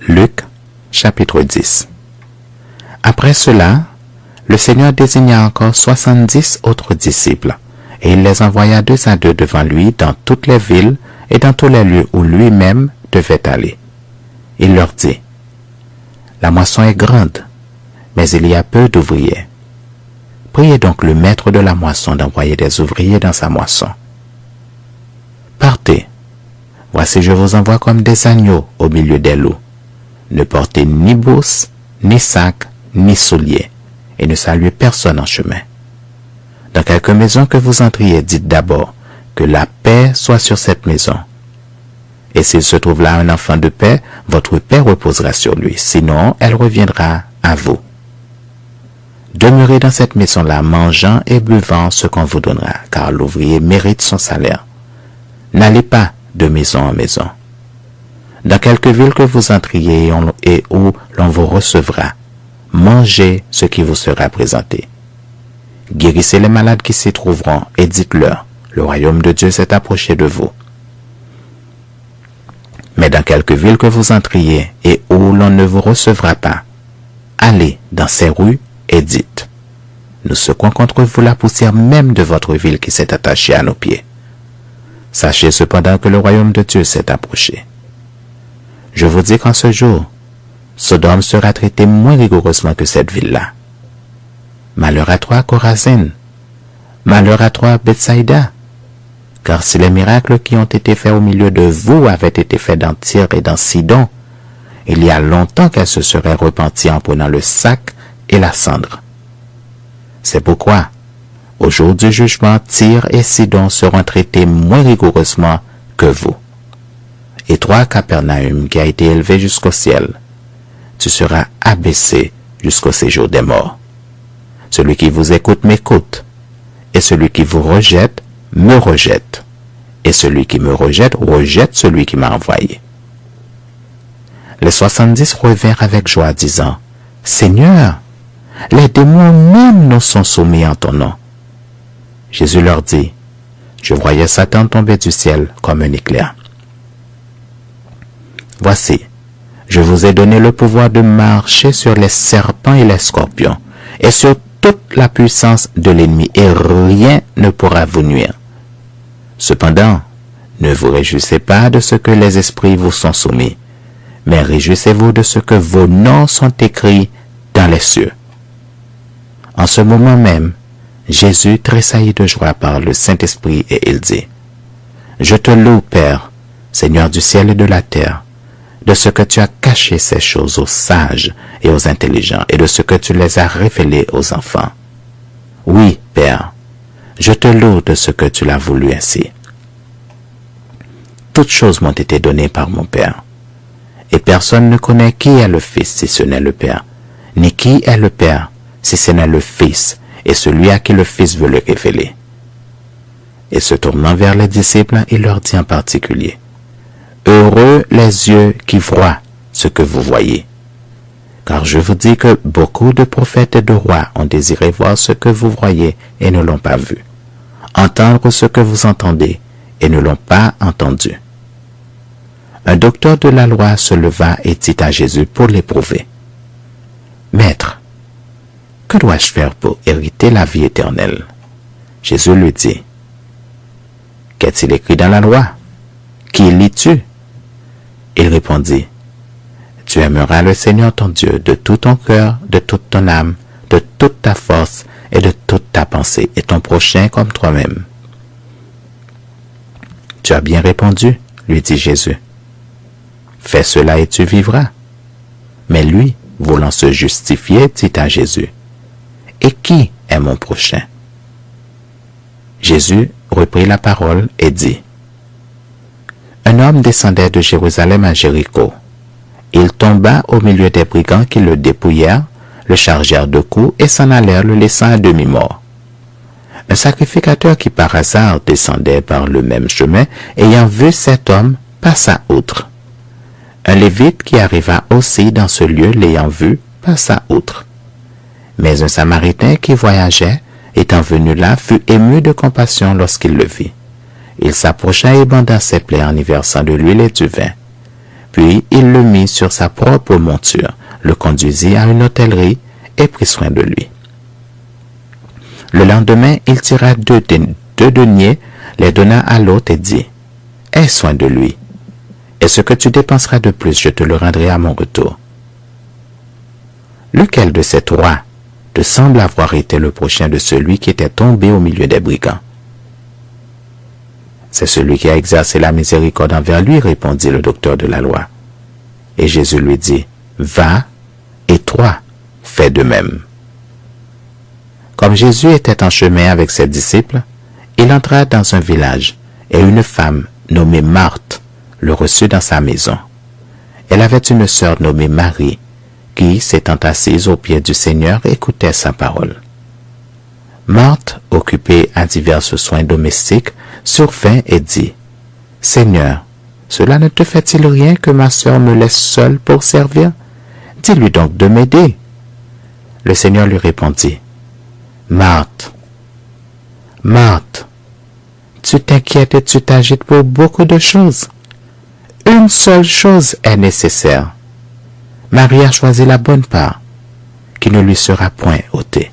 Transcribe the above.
Luc, chapitre 10. Après cela, le Seigneur désigna encore 70 autres disciples, et il les envoya 2 à 2 devant lui dans toutes les villes et dans tous les lieux où lui-même devait aller. Il leur dit, « La moisson est grande, mais il y a peu d'ouvriers. Priez donc le maître de la moisson d'envoyer des ouvriers dans sa moisson. Partez, voici je vous envoie comme des agneaux au milieu des loups. Ne portez ni bourse, ni sac, ni souliers, et ne saluez personne en chemin. Dans quelque maison que vous entriez, dites d'abord que la paix soit sur cette maison. Et s'il se trouve là un enfant de paix, votre paix reposera sur lui, sinon elle reviendra à vous. Demeurez dans cette maison-là, mangeant et buvant ce qu'on vous donnera, car l'ouvrier mérite son salaire. N'allez pas de maison en maison. Dans quelque ville que vous entriez et où l'on vous recevra, mangez ce qui vous sera présenté. Guérissez les malades qui s'y trouveront et dites-leur, le royaume de Dieu s'est approché de vous. Mais dans quelque ville que vous entriez et où l'on ne vous recevra pas, allez dans ces rues et dites, nous secouons contre vous la poussière même de votre ville qui s'est attachée à nos pieds. Sachez cependant que le royaume de Dieu s'est approché. Je vous dis qu'en ce jour, Sodome sera traité moins rigoureusement que cette ville-là. Malheur à toi, Chorazin. Malheur à toi, Bethsaïda. Car si les miracles qui ont été faits au milieu de vous avaient été faits dans Tyr et dans Sidon, il y a longtemps qu'elles se seraient repenties en prenant le sac et la cendre. C'est pourquoi, au jour du jugement, Tyr et Sidon seront traités moins rigoureusement que vous. Et toi, Capernaum, qui a été élevé jusqu'au ciel, tu seras abaissé jusqu'au séjour des morts. Celui qui vous écoute m'écoute, et celui qui vous rejette me rejette, et celui qui me rejette rejette celui qui m'a envoyé. Les 70 revinrent avec joie, disant, « Seigneur, les démons même nous sont soumis en ton nom. » Jésus leur dit, « Je voyais Satan tomber du ciel comme un éclair. Voici, je vous ai donné le pouvoir de marcher sur les serpents et les scorpions, et sur toute la puissance de l'ennemi, et rien ne pourra vous nuire. Cependant, ne vous réjouissez pas de ce que les esprits vous sont soumis, mais réjouissez-vous de ce que vos noms sont écrits dans les cieux. » En ce moment même, Jésus tressaillit de joie par le Saint-Esprit et il dit, « Je te loue, Père, Seigneur du ciel et de la terre, de ce que tu as caché ces choses aux sages et aux intelligents, et de ce que tu les as révélées aux enfants. Oui, Père, je te loue de ce que tu l'as voulu ainsi. Toutes choses m'ont été données par mon Père, et personne ne connaît qui est le Fils si ce n'est le Père, ni qui est le Père si ce n'est le Fils, et celui à qui le Fils veut le révéler. » Et se tournant vers les disciples, il leur dit en particulier, « Heureux les yeux qui voient ce que vous voyez. Car je vous dis que beaucoup de prophètes et de rois ont désiré voir ce que vous voyez et ne l'ont pas vu, entendre ce que vous entendez et ne l'ont pas entendu. » Un docteur de la loi se leva et dit à Jésus pour l'éprouver, « Maître, que dois-je faire pour hériter la vie éternelle? » Jésus lui dit, « Qu'est-il écrit dans la loi? Qui lis-tu? » Il répondit, « Tu aimeras le Seigneur ton Dieu de tout ton cœur, de toute ton âme, de toute ta force et de toute ta pensée, et ton prochain comme toi-même. » « Tu as bien répondu, lui dit Jésus. Fais cela et tu vivras. » Mais lui, voulant se justifier, dit à Jésus, « Et qui est mon prochain? » Jésus reprit la parole et dit, « Un homme descendait de Jérusalem à Jéricho. Il tomba au milieu des brigands qui le dépouillèrent, le chargèrent de coups et s'en allèrent le laissant à demi-mort. Un sacrificateur qui par hasard descendait par le même chemin, ayant vu cet homme, passa outre. Un lévite qui arriva aussi dans ce lieu, l'ayant vu, passa outre. Mais un Samaritain qui voyageait, étant venu là, fut ému de compassion lorsqu'il le vit. Il s'approcha et banda ses plaies en y versant de l'huile et du vin. Puis il le mit sur sa propre monture, le conduisit à une hôtellerie et prit soin de lui. Le lendemain, il tira deux deniers, les donna à l'hôte et dit, « Aie soin de lui, et ce que tu dépenseras de plus, je te le rendrai à mon retour. » Lequel de ces trois te semble avoir été le prochain de celui qui était tombé au milieu des brigands? C'est celui qui a exercé la miséricorde envers lui, répondit le docteur de la loi. Et Jésus lui dit, va, et toi, fais de même. Comme Jésus était en chemin avec ses disciples, il entra dans un village, et une femme nommée Marthe le reçut dans sa maison. Elle avait une sœur nommée Marie, qui, s'étant assise aux pieds du Seigneur, écoutait sa parole. Marthe, occupée à divers soins domestiques, survint et dit, « Seigneur, cela ne te fait-il rien que ma sœur me laisse seule pour servir? Dis-lui donc de m'aider. » Le Seigneur lui répondit, « Marthe, Marthe, tu t'inquiètes et tu t'agites pour beaucoup de choses. Une seule chose est nécessaire. Marie a choisi la bonne part, qui ne lui sera point ôtée. »